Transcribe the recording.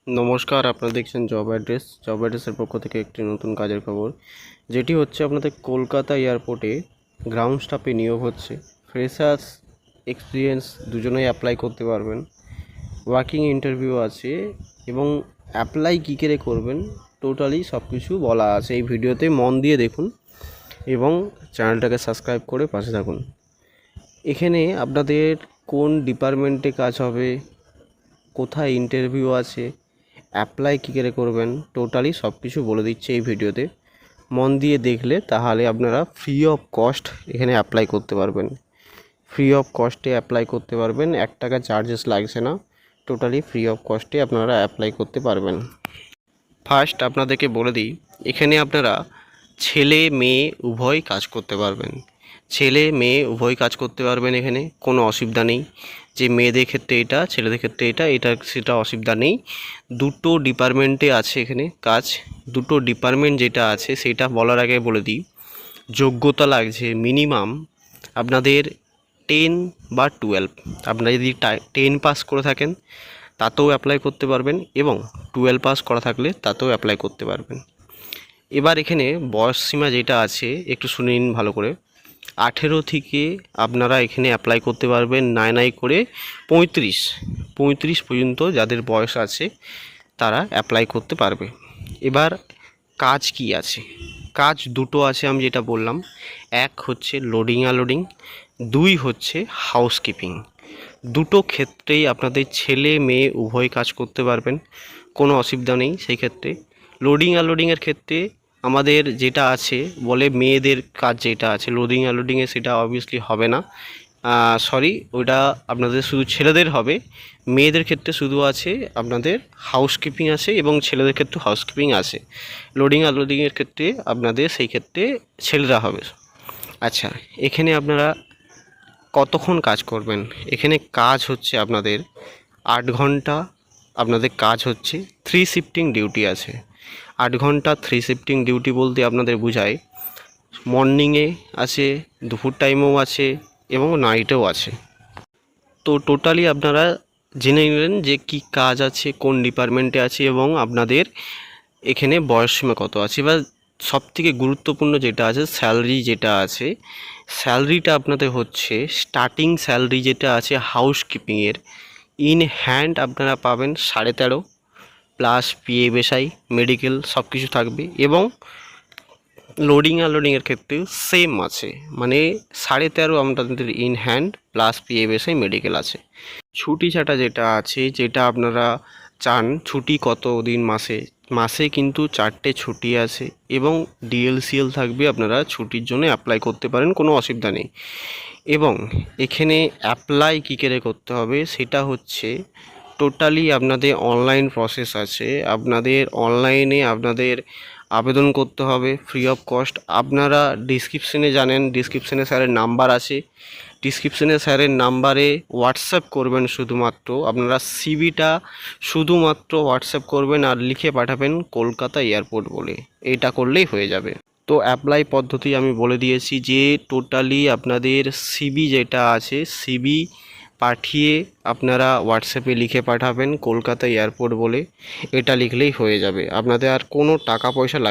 নমস্কার, আপনারা দেখছেন জব অ্যাড্রেসের পক্ষ থেকে একটি নতুন কাজের খবর, যেটি হচ্ছে আপনাদের কলকাতা এয়ারপোর্টে গ্রাউন্ড স্টাফে নিয়োগ হচ্ছে। ফ্রেশার্স, এক্সপিরিয়েন্স দুজনেই অ্যাপ্লাই করতে পারবেন। ওয়ার্কিং ইন্টারভিউ আছে এবং অ্যাপ্লাই কী করে করবেন টোটালি সব কিছু বলা আছে এই ভিডিওতে। মন দিয়ে দেখুন এবং চ্যানেলটাকে সাবস্ক্রাইব করে পাশে থাকুন। এখানে আপনাদের কোন ডিপার্টমেন্টে কাজ হবে, কোথায় ইন্টারভিউ আছে, অ্যাপ্লাই কী করে করবেন, টোটালি সব কিছু বলে দিচ্ছে এই ভিডিওতে। মন দিয়ে দেখলে তাহলে আপনারা ফ্রি অফ কস্ট এখানে অ্যাপ্লাই করতে পারবেন। ফ্রি অফ কস্টে অ্যাপ্লাই করতে পারবেন, 1 টাকা চার্জেস লাগছে না, টোটালি ফ্রি অফ কস্টে আপনারা অ্যাপ্লাই করতে পারবেন। ফার্স্ট আপনাদেরকে বলে দিই, এখানে আপনারা ছেলে মেয়ে উভয় কাজ করতে পারবেন। ছেলে মেয়ে উভয় কাজ করতে পারবেন, এখানে কোনো অসুবিধা নেই যে মেয়েদের ক্ষেত্রে এটা, ছেলেদের ক্ষেত্রে এটা সেটা অসুবিধা নেই। দুটো ডিপার্টমেন্টে আছে এখানে কাজ। দুটো ডিপার্টমেন্ট যেটা আছে সেটা বলার আগে বলে দিই, যোগ্যতা লাগছে মিনিমাম আপনাদের 10 বা 12। আপনারা যদি 10 পাস করে থাকেন তাতেও অ্যাপ্লাই করতে পারবেন এবং 12 পাস করা থাকলে তাতেও অ্যাপ্লাই করতে পারবেন। এবার এখানে বয়স সীমা যেটা আছে একটু শুনে নিন ভালো করে। 18 থেকে আপনারা এখানে অ্যাপ্লাই করতে পারবেন, নাই করে 35 পর্যন্ত যাদের বয়স আছে তারা অ্যাপ্লাই করতে পারবে। এবার কাজ কি আছে? কাজ দুটো আছে, আমি যেটা বললাম। এক হচ্ছে লোডিং আনলোডিং, 2 হচ্ছে হাউসকিপিং। দুটো ক্ষেত্রেই আপনাদের ছেলে মেয়ে উভয় কাজ করতে পারবেন, কোনো অসুবিধা নেই সেই ক্ষেত্রে। লোডিং আনলোডিংয়ের ক্ষেত্রে আমাদের যেটা আছে বলে মেয়েদের কাজ যেটা আছে লোডিং আনলোডিংয়ে, সেটা অবভিয়াসলি হবে না, সরি, ওটা আপনাদের শুধু ছেলেদের হবে। মেয়েদের ক্ষেত্রে শুধু আছে আপনাদের হাউসকিপিং আছে এবং ছেলেদের ক্ষেত্রে হাউসকিপিং আছে। লোডিং আনলোডিংয়ের ক্ষেত্রে আপনাদের সেই ক্ষেত্রে ছেলেরা হবে। আচ্ছা, এখানে আপনারা কতক্ষণ কাজ করবেন? এখানে কাজ হচ্ছে আপনাদের 8 ঘন্টা। আপনাদের কাজ হচ্ছে 3 শিফটিং ডিউটি আছে। 8 ঘন্টা 3 শিফটিং ডিউটি বলতে আপনাদের বোঝায় মর্নিংয়ে আছে, দুপুর টাইমেও আছে এবং নাইটেও আছে। তো টোটালি আপনারা জেনে নিলেন যে কি কাজ আছে, কোন ডিপার্টমেন্টে আছে এবং আপনাদের এখানে বয়সসীমা কত আছে। এবার সবথেকে গুরুত্বপূর্ণ যেটা আছে, স্যালারি যেটা আছে, স্যালারিটা আপনাদের হচ্ছে স্টার্টিং স্যালারি যেটা আছে হাউসকিপিংয়ের ইন হ্যান্ড আপনারা পাবেন 13.5 প্লাস পিএফএসআই মেডিকেল সব কিছু থাকবে। এবং লোডিং আনলোডিংয়ের ক্ষেত্রে সেম আছে, মানে 13.5 আপনাদের ইন হ্যান্ড প্লাস পিএফএসআই মেডিকেল আছে। ছুটি ছাটা যেটা আছে, যেটা আপনারা চান ছুটি কত দিন মাসে, মাসে কিন্তু 4টে ছুটি আছে এবং ডিএলসিএল থাকবে, আপনারা ছুটির জন্য অ্যাপ্লাই করতে পারেন, কোনো অসুবিধা নেই। এবং এখানে অ্যাপ্লাই কী করে করতে হবে সেটা হচ্ছে টোটালি আপনাদের অনলাইন প্রসেস আছে। আপনাদের অনলাইনে আপনাদের আবেদন করতে হবে ফ্রি অফ কস্ট। আপনারা ডিসক্রিপশনে জানেন, ডিসক্রিপশনে স্যারের নাম্বার আছে, ডিসক্রিপশনে স্যারের নাম্বারে হোয়াটসঅ্যাপ করবেন। শুধুমাত্র আপনারা সিভিটা শুধুমাত্র হোয়াটসঅ্যাপ করবেন আর লিখে পাঠাবেন কলকাতা এয়ারপোর্ট বলে, এটা করলেই হয়ে যাবে। তো অ্যাপ্লাই পদ্ধতি আমি বলে দিয়েছি যে টোটালি আপনাদের সিভি যেটা আছে, সিভি পাঠিয়ে আপনারা হোয়াটসঅ্যাপে লিখে পাঠাবেন কলকাতা এয়ারপোর্ট বলে, এটা লিখলেই হয়ে যাবে। আপনাদের আর কোনো টাকা পয়সা লাগবে